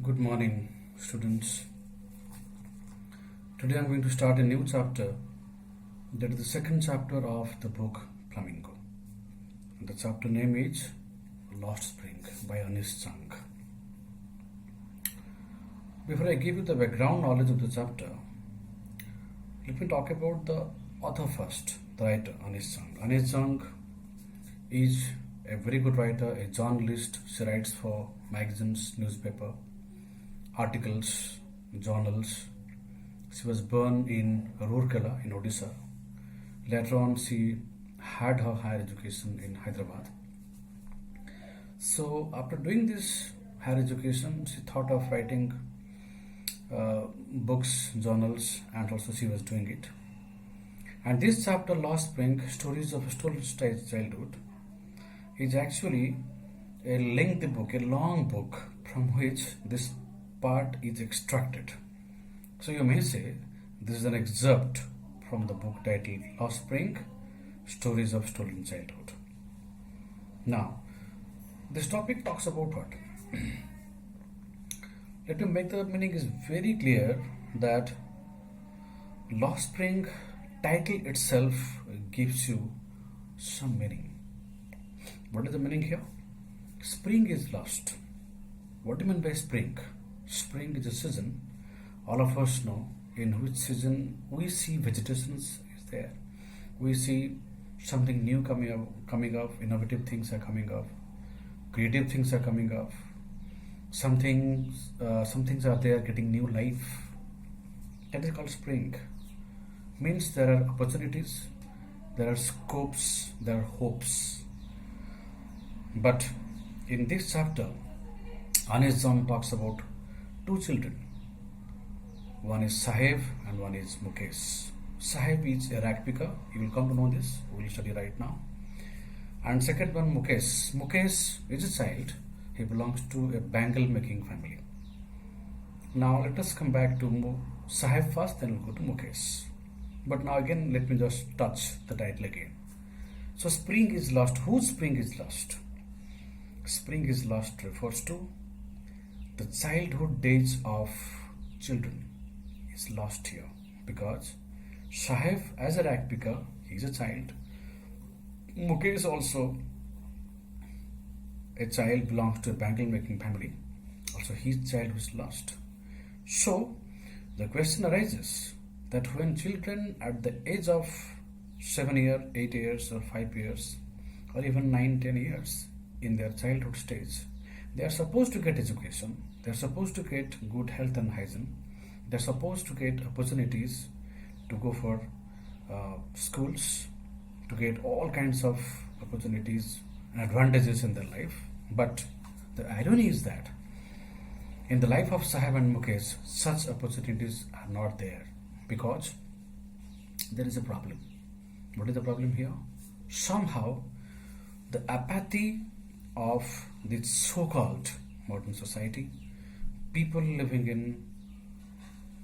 Good morning, students. Today I'm going to start a new chapter, that is the second chapter of the book Flamingo. The chapter name is Lost Spring by Ernest Chung. Before I give you the background knowledge of the chapter, let me talk about the author first, the writer Ernest Chung. Ernest Chung is a very good writer, a journalist. She writes for magazines, newspaper, articles, journals. She was born in Rourkela in Odisha. Later on, she had her higher education in Hyderabad. So, after doing this higher education, she thought of writing books, journals, and also she was doing it. And this chapter, Lost Spring, Stories of a Stolen Childhood, is actually a lengthy book, a long book, from which this part is extracted. So you may say this is an excerpt from the book titled Lost Spring, Stories of Stolen Childhood. Now, this topic talks about what? Let me make the meaning is very clear that Lost Spring title itself gives you some meaning. What is the meaning here? Spring is lost. What do you mean by spring? Spring is a season. All of us know in which season we see vegetation is there. We see something new coming up, innovative things are coming up, creative things are coming up. Some things are there getting new life. That is called spring. Means there are opportunities, there are scopes, there are hopes. But in this chapter, Ernest Chung talks about two children. One is Saheb and one is Mukesh. Saheb is a rag picker. You will come to know this. We will study right now. And second one, Mukesh. Mukesh is a child. He belongs to a bangle making family. Now let us come back to Saheb first, then we'll go to Mukesh. But now again, let me just touch the title again. So spring is lost. Whose spring is lost? Spring is lost refers to the childhood days of children is lost here, because Saheb as a rag picker, he is a child. Mukesh is also a child, belongs to a bangle making family. Also his child was lost. So the question arises that when children at the age of 7 years, 8 years or 5 years or even 9, 10 years in their childhood stage, they are supposed to get education, they are supposed to get good health and hygiene, they are supposed to get opportunities to go for schools, to get all kinds of opportunities and advantages in their life. But the irony is that in the life of Saheb and Mukesh, such opportunities are not there, because there is a problem. What is the problem here? Somehow the apathy of this so-called modern society, people living in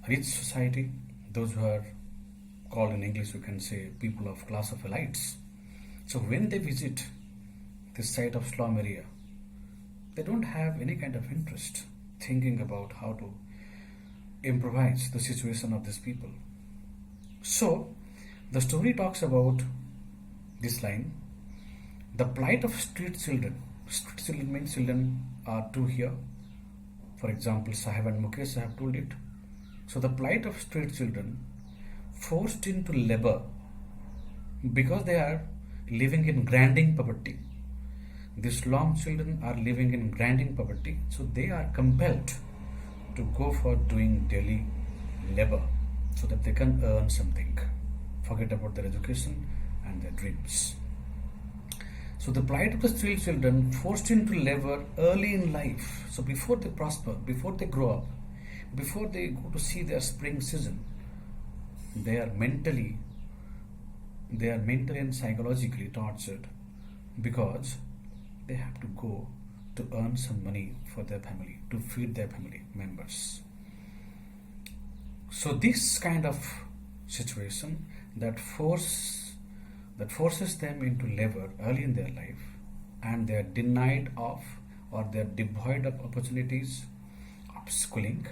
rich society, those who are called in English, we can say people of class of elites. So when they visit this site of slum area, they don't have any kind of interest thinking about how to improvise the situation of these people. So the story talks about this line: the plight of street children. Street children means children are two here. For example, Saheb and Mukesh, I have told it. So the plight of street children forced into labor because they are living in grinding poverty. These slum children are living in grinding poverty, so they are compelled to go for doing daily labor so that they can earn something. Forget about their education and their dreams. So the plight of the street children forced into labor early in life. So before they prosper, before they grow up, before they go to see their spring season, they are mentally and psychologically tortured, because they have to go to earn some money for their family, to feed their family members. So this kind of situation that forces them into labor early in their life, and they are denied of, or they are devoid of opportunities, stopped schooling.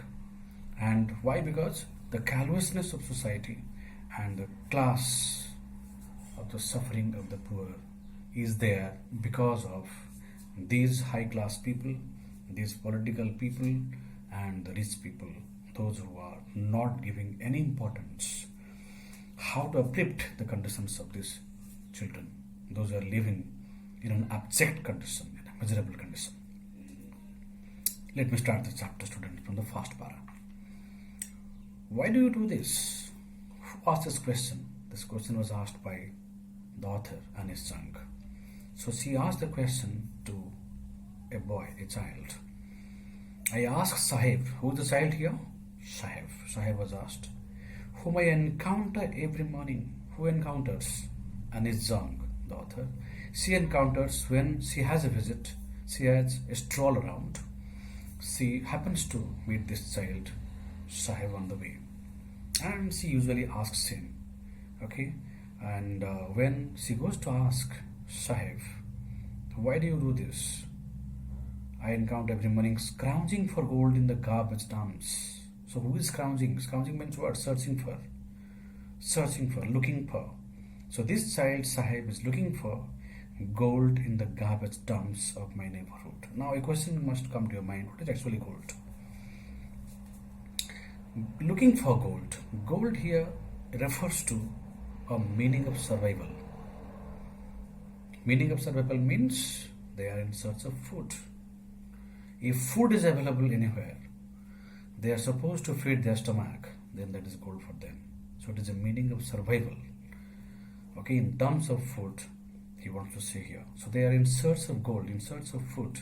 And why? Because the callousness of society and the class of the suffering of the poor is there because of these high class people, these political people, and the rich people, those who are not giving any importance how to uplift the conditions of these children, those who are living in an abject condition, in a miserable condition. Let me start the chapter, student, from the first para. Why do you do this? Who asked this question? This question was asked by the author, Anis Chang. So she asked the question to a boy, a child. I asked Sahib, who is the child here? Sahib. Sahib was asked, whom I encounter every morning. Who encounters? Anis Chang, the author. She encounters when she has a visit, she has a stroll around. She happens to meet this child, Sahib, on the way. And she usually asks him, okay? And when she goes to ask Sahib, why do you do this? I encounter every morning scrounging for gold in the garbage dumps. So who is scrounging? Scrounging means what? Searching for, looking for. So this child, Sahib, is looking for gold in the garbage dumps of my neighborhood. Now a question must come to your mind, what is actually gold? Looking for gold. Gold here refers to a meaning of survival. Meaning of survival means they are in search of food. If food is available anywhere, they are supposed to feed their stomach, then that is gold for them. So it is a meaning of survival. Okay, in terms of food, he wants to say here. So they are in search of gold, in search of food.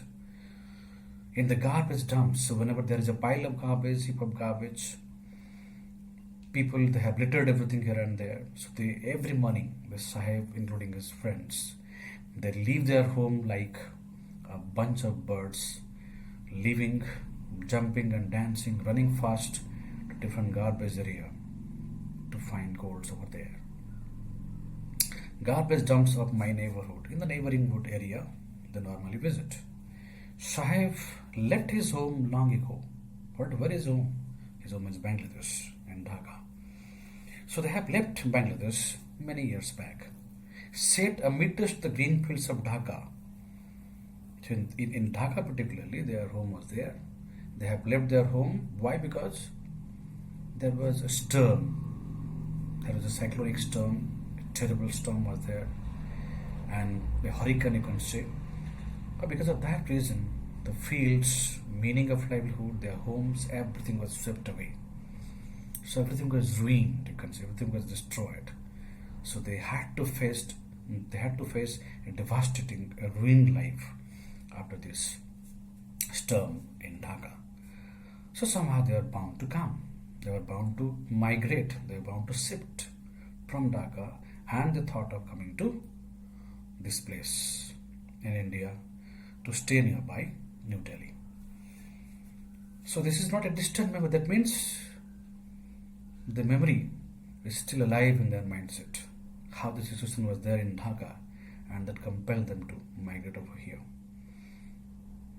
In the garbage dumps, so whenever there is a pile of garbage, heap of garbage, people, they have littered everything here and there. So they, every morning, the Sahib, including his friends, they leave their home like a bunch of birds, leaving, jumping and dancing, running fast to different garbage area to find golds over there. Garbage dumps of my neighborhood, in the neighboring wood area, they normally visit. Sahib left his home long ago. Where is home? His home is Bangladesh and Dhaka. So they have left Bangladesh many years back, set amidst the green fields of Dhaka. So in Dhaka particularly, their home was there. They have left their home. Why? Because there was a storm. There was a cyclonic storm. A terrible storm was there. And a hurricane, you can say. Because of that reason, the fields, meaning of livelihood, their homes, everything was swept away. So everything was ruined, you can say. Everything was destroyed. So they had to face a devastating, a ruined life after this storm in Dhaka. So somehow they were bound to come. They were bound to migrate. They were bound to shift from Dhaka, and they thought of coming to this place in India to stay nearby New Delhi. So this is not a distant memory. That means the memory is still alive in their mindset. How the situation was there in Dhaka, and that compelled them to migrate over here.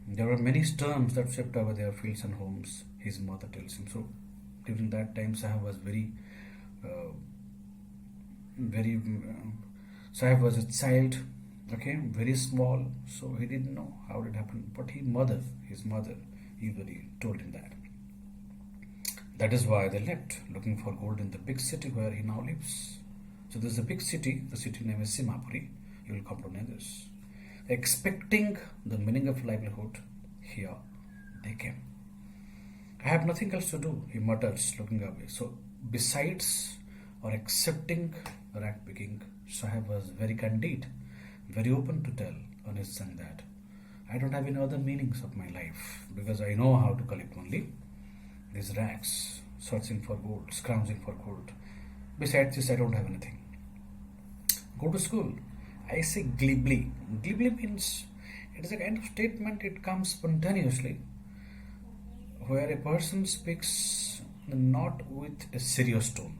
There were many storms that swept over their fields and homes, his mother tells him. So during that time, Sahib was Sahib was a child, okay, very small, so he didn't know how it happened. But his mother usually told him that. That is why they left, looking for gold in the big city where he now lives. So there's a big city, the city name is Simapuri. You will come to know this. Expecting the meaning of livelihood, here they came. I have nothing else to do, he mutters, looking away. So besides or accepting rag picking, Sahib was very candid, very open to tell Anis Chang that I don't have any other meanings of my life, because I know how to collect only these rags, searching for gold, scrounging for gold. Besides this, I don't have anything. Go to school. I say glibly. Glibly means it is a kind of statement, it comes spontaneously, where a person speaks not with a serious tone,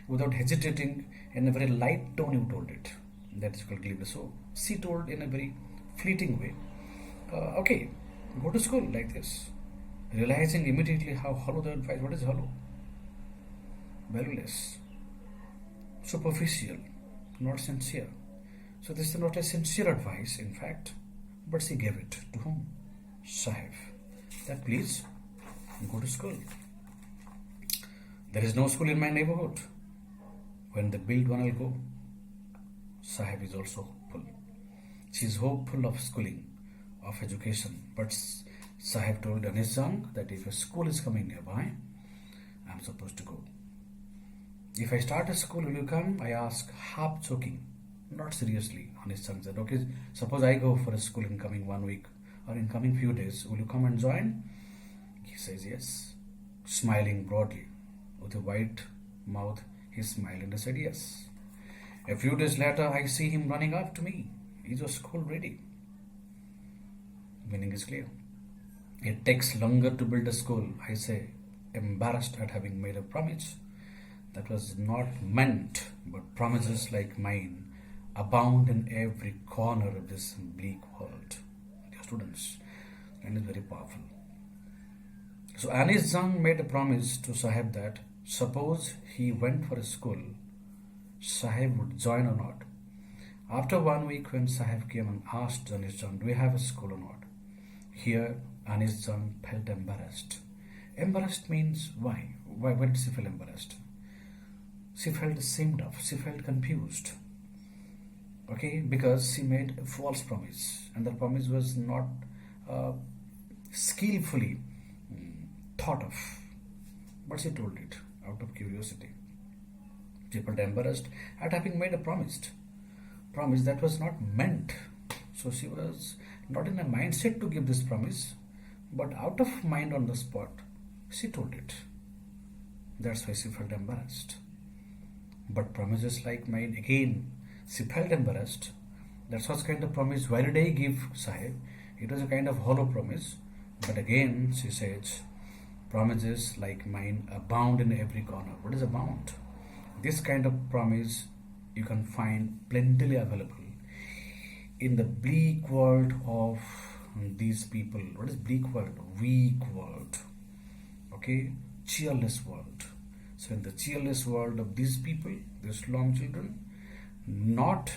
without hesitating, in a very light tone you told it. That is called glibly. So she told in a very fleeting way, okay, go to school like this. realizing immediately how hollow the advice. What is hollow? Valueless, superficial, not sincere. So this is not a sincere advice, in fact, but she gave it to whom? Sahib. That please go to school. There is no school in my neighborhood. When they build one, I'll go. Sahib is also hopeful. She is hopeful of schooling, of education. But Sahib told Anisang that if a school is coming nearby, I'm supposed to go. If I start a school, will you come? I ask, half joking, not seriously. Anisang said, okay, suppose I go for a school in coming 1 week or in coming few days, will you come and join? He says yes, smiling broadly. With a white mouth, he smiled and said yes. A few days later, I see him running up to me. He was school ready. Meaning is clear. It takes longer to build a school, I say, embarrassed at having made a promise that was not meant, but promises like mine abound in every corner of this bleak world. Dear students, and is very powerful. So Anis Jung made a promise to Sahib that suppose he went for a school, Sahib would join or not. After 1 week, when Sahib came and asked Anis Jung, do we have a school or not? Here, Anis Jung felt embarrassed. Embarrassed means why? Why did she feel embarrassed? She felt ashamed of, she felt confused. Okay, because she made a false promise, and the promise was not skillfully thought of, but she told it out of curiosity. She felt embarrassed at having made a promise that was not meant. So she was not in a mindset to give this promise, but out of mind on the spot, she told it. That's why she felt embarrassed. But promises like mine, again, she felt embarrassed. That's what kind of promise, why did I give Sahib? It was a kind of hollow promise. But again, she says, promises like mine abound in every corner. What is abound? This kind of promise you can find plentifully available in the bleak world of these people. What is bleak world? Weak world. Okay? Cheerless world. So in the cheerless world of these people, the slum children, not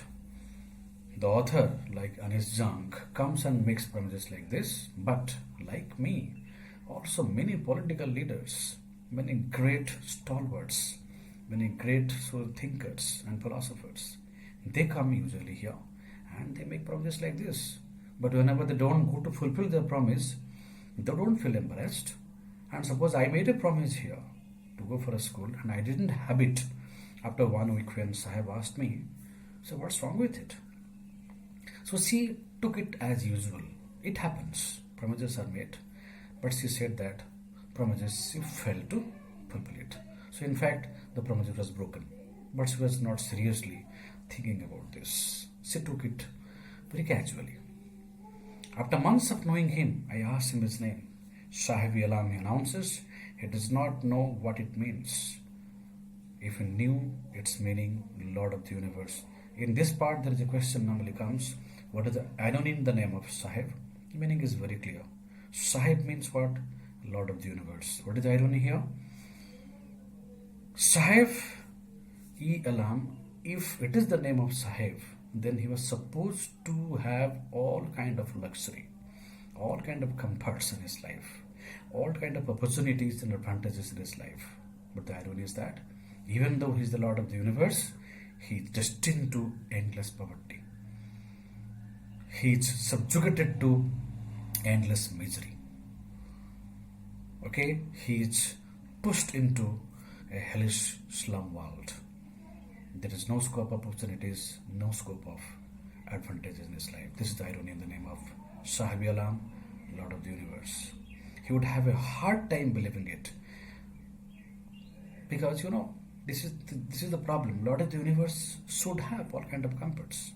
the author like Anis Jung comes and makes promises like this, but like me, also many political leaders, many great stalwarts, many great thinkers and philosophers, they come usually here and they make promises like this. But whenever they don't go to fulfill their promise, they don't feel embarrassed. And suppose I made a promise here to go for a school and I didn't have it after 1 week when Sahib asked me, so what's wrong with it? So she took it as usual. It happens. Promises are made. But she said that promises she failed to fulfill it. So in fact, the promise was broken. But she was not seriously thinking about this. She took it very casually. After months of knowing him, I asked him his name. Sahib Alam, he announces, he does not know what it means. If he knew its meaning, Lord of the Universe. In this part, there is a question normally comes, what is the anonym the name of Sahib? The meaning is very clear. Sahib means what? Lord of the Universe. What is the irony here? Sahib Alam, if it is the name of Sahib, then he was supposed to have all kind of luxury, all kind of comforts in his life, all kind of opportunities and advantages in his life. But the irony is that even though he is the Lord of the Universe, he is destined to endless poverty. He is subjugated to endless misery. Okay, he is pushed into a hellish slum world. There is no scope of opportunities, no scope of advantages in his life. This is the irony in the name of Sahib Alam, Lord of the Universe. He would have a hard time believing it. Because this is the problem. Lord of the Universe should have all kind of comforts.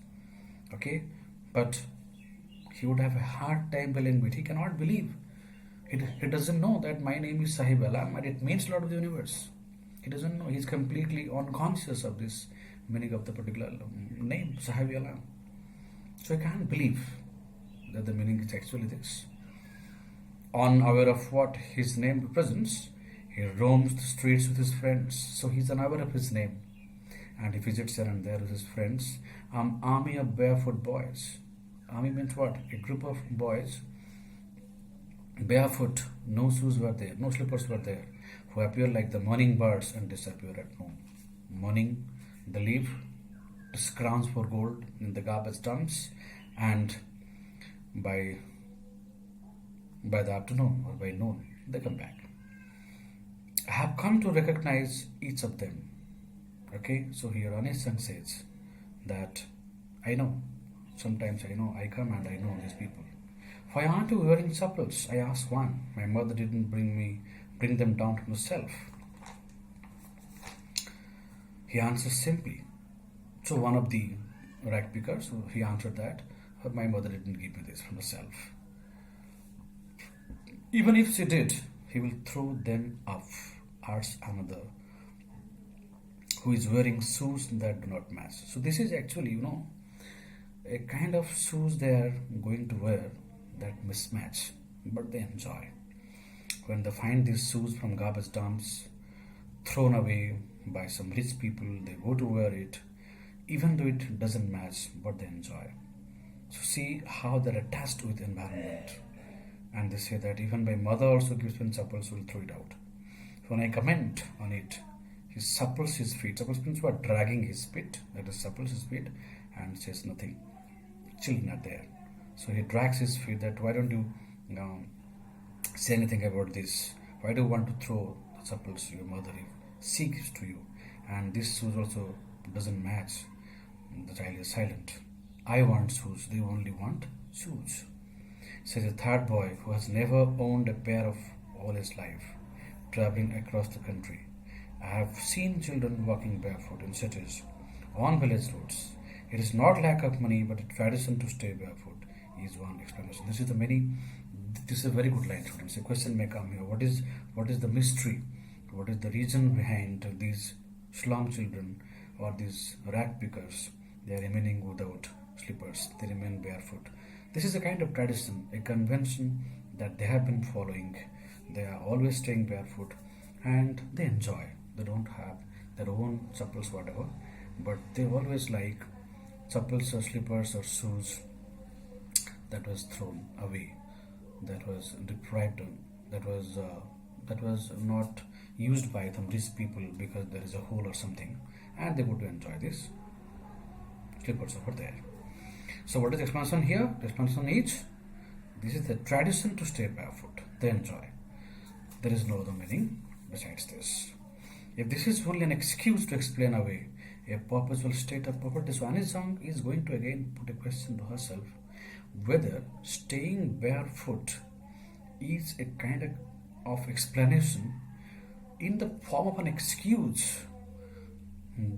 Okay? But he would have a hard time believing it. He cannot believe. He doesn't know that my name is Sahib Alam and it means Lord of the Universe. He doesn't know. He's completely unconscious of this meaning of the particular name, Sahib Alam. So he can't believe that the meaning is actually this. unaware of what his name represents, he roams the streets with his friends. So he's unaware of his name, and he visits here and there with his friends. Army of barefoot boys. Army means what? A group of boys, barefoot, no shoes were there, no slippers were there, who appear like the morning birds and disappear at noon. Morning, they leave, scrounge for gold in the garbage dumps, and by the afternoon or by noon, they come back. I have come to recognize each of them. Okay, so here Anisang says that I know, sometimes I know, I come and I know these people. Why aren't you wearing supples? I asked one. My mother didn't bring them down from the shelf. He answers simply. So one of the rag pickers, he answered that, my mother didn't give me this from the shelf. Even if she did, he will throw them off, asks another, who is wearing shoes that do not match. So this is actually, a kind of shoes they are going to wear that mismatch, but they enjoy. When they find these shoes from garbage dumps, thrown away by some rich people, they go to wear it, even though it doesn't match, but they enjoy. So see how they're attached with environment. And they say that even my mother also gives me supples, will throw it out. So when I comment on it, he supples his feet. Supples means what? Dragging his feet. That is supples his feet and says nothing. Children are there. So he drags his feet that why don't you say anything about this? Why do you want to throw the supples to your mother if she gives to you? And this shoes also doesn't match. The child is silent. I want shoes. They only want shoes. Says a third boy who has never owned a pair of all his life, traveling across the country. I have seen children walking barefoot in cities, on village roads. It is not lack of money, but a tradition to stay barefoot is one explanation. This is a very good line, students. A question may come here. What is the mystery? What is the reason behind these slum children or these rag pickers? They are remaining without slippers. They remain barefoot. This is a kind of tradition, a convention that they have been following. They are always staying barefoot and they enjoy. They don't have their own supples, whatever, but they always like supples or slippers or shoes that was thrown away, that was deprived, that was not used by some rich people because there is a hole or something, and they go to enjoy this slippers over there. So what is the expansion here? The expansion is, this is the tradition to stay barefoot. They enjoy. There is no other meaning besides this. If this is only an excuse to explain away a perpetual state of poverty, so Anisang is going to again put a question to herself whether staying barefoot is a kind of explanation in the form of an excuse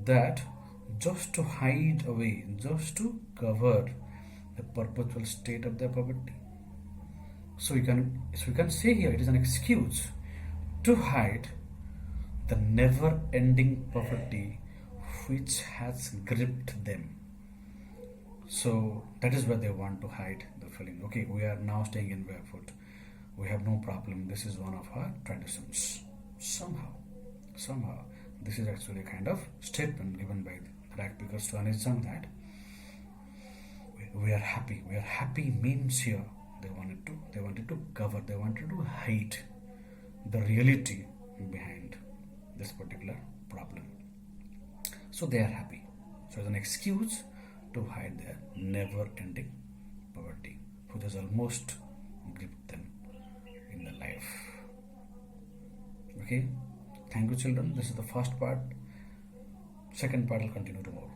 that just to hide away, just to cover the perpetual state of their poverty. So we can say here it is an excuse to hide the never-ending poverty which has gripped them. So that is where they want to hide the feeling. Okay, we are now staying in barefoot. We have no problem. This is one of our traditions. Somehow, this is actually a kind of statement given by the rag pickers to Anisang that we are happy. We are happy means here they wanted to cover, they wanted to hide the reality behind this particular problem. So they are happy. So it's an excuse to hide their never-ending poverty, which has almost gripped them in their life. Okay, thank you, children. This is the first part. Second part will continue tomorrow.